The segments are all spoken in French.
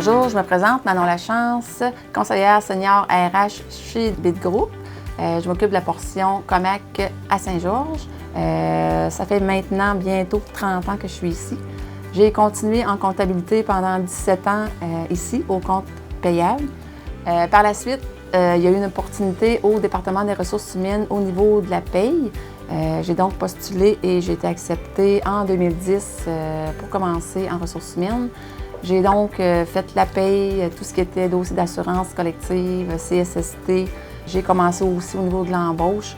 Bonjour, je me présente, Manon Lachance, conseillère senior RH chez Bid Group. Je m'occupe de la portion Comac à Saint-Georges. Ça fait maintenant bientôt 30 ans que je suis ici. J'ai continué en comptabilité pendant 17 ans ici, au compte payable. Par la suite, il y a eu une opportunité au département des ressources humaines au niveau de la paye. J'ai donc postulé et j'ai été acceptée en 2010 pour commencer en ressources humaines. J'ai donc fait la paye, tout ce qui était dossier d'assurance collective, CSST. J'ai commencé aussi au niveau de l'embauche,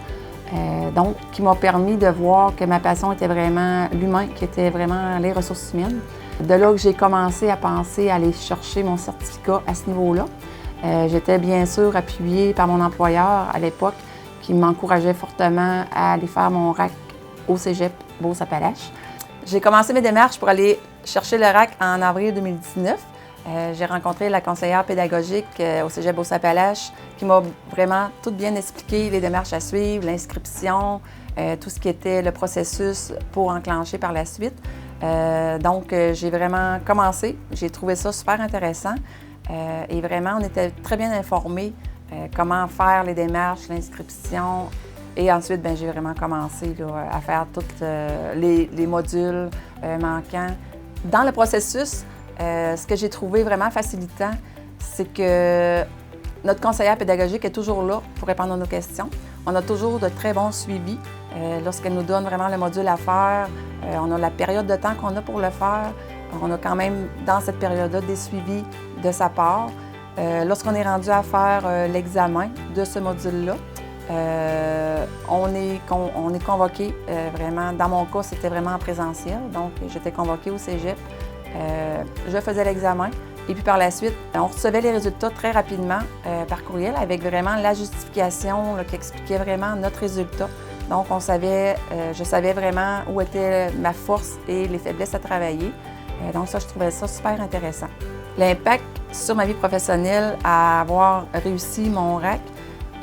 donc qui m'a permis de voir que ma passion était vraiment l'humain, qui était vraiment les ressources humaines. De là que j'ai commencé à penser à aller chercher mon certificat à ce niveau-là. J'étais bien sûr appuyée par mon employeur à l'époque, qui m'encourageait fortement à aller faire mon RAC au Cégep Beauce-Appalaches. J'ai commencé mes démarches pour aller chercher le RAC en avril 2019. J'ai rencontré la conseillère pédagogique au Cégep Beauce-Appalaches qui m'a vraiment tout bien expliqué les démarches à suivre, l'inscription, tout ce qui était le processus pour enclencher par la suite. Donc, j'ai vraiment commencé. J'ai trouvé ça super intéressant et vraiment, on était très bien informés comment faire les démarches, l'inscription. Et ensuite, j'ai vraiment commencé à faire tous les modules manquants. Dans le processus, ce que j'ai trouvé vraiment facilitant, c'est que notre conseillère pédagogique est toujours là pour répondre à nos questions. On a toujours de très bons suivis. Lorsqu'elle nous donne vraiment le module à faire, on a la période de temps qu'on a pour le faire. On a quand même, dans cette période-là, des suivis de sa part. Lorsqu'on est rendu à faire l'examen de ce module-là, on est convoqué vraiment, dans mon cas, c'était vraiment en présentiel, donc j'étais convoquée au Cégep. Je faisais l'examen et puis par la suite, on recevait les résultats très rapidement par courriel avec vraiment la justification qui expliquait vraiment notre résultat. Donc je savais vraiment où était ma force et les faiblesses à travailler. Donc ça, je trouvais ça super intéressant. L'impact sur ma vie professionnelle à avoir réussi mon RAC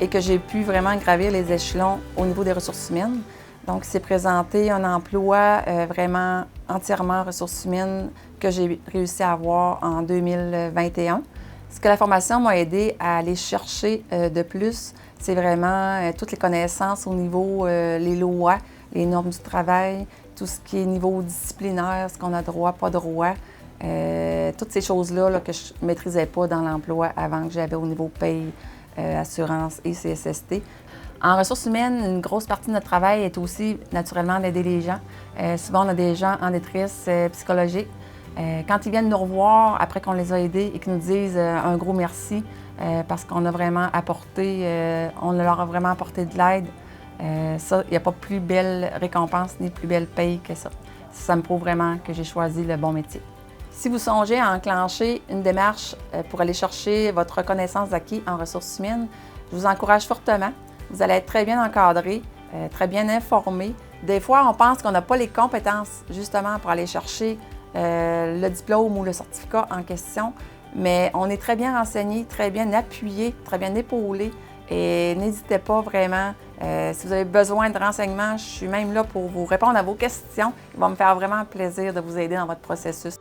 et que j'ai pu vraiment gravir les échelons au niveau des ressources humaines. Donc, c'est présenté un emploi vraiment entièrement ressources humaines que j'ai réussi à avoir en 2021. Ce que la formation m'a aidé à aller chercher de plus, c'est vraiment toutes les connaissances au niveau les lois, les normes du travail, tout ce qui est niveau disciplinaire, ce qu'on a droit, pas droit. Toutes ces choses-là que je ne maîtrisais pas dans l'emploi avant que j'avais au niveau paye, assurance et CSST. En ressources humaines, une grosse partie de notre travail est aussi naturellement d'aider les gens. Souvent, on a des gens en détresse psychologique. Quand ils viennent nous revoir après qu'on les a aidés et qu'ils nous disent un gros merci parce qu'on a vraiment apporté, on leur a vraiment apporté de l'aide, ça, il n'y a pas plus belle récompense ni plus belle paye que ça. Ça me prouve vraiment que j'ai choisi le bon métier. Si vous songez à enclencher une démarche pour aller chercher votre reconnaissance d'acquis en ressources humaines, je vous encourage fortement. Vous allez être très bien encadré, très bien informé. Des fois, on pense qu'on n'a pas les compétences justement pour aller chercher le diplôme ou le certificat en question, mais on est très bien renseigné, très bien appuyé, très bien épaulé et n'hésitez pas vraiment. Si vous avez besoin de renseignements, je suis même là pour vous répondre à vos questions. Il va me faire vraiment plaisir de vous aider dans votre processus.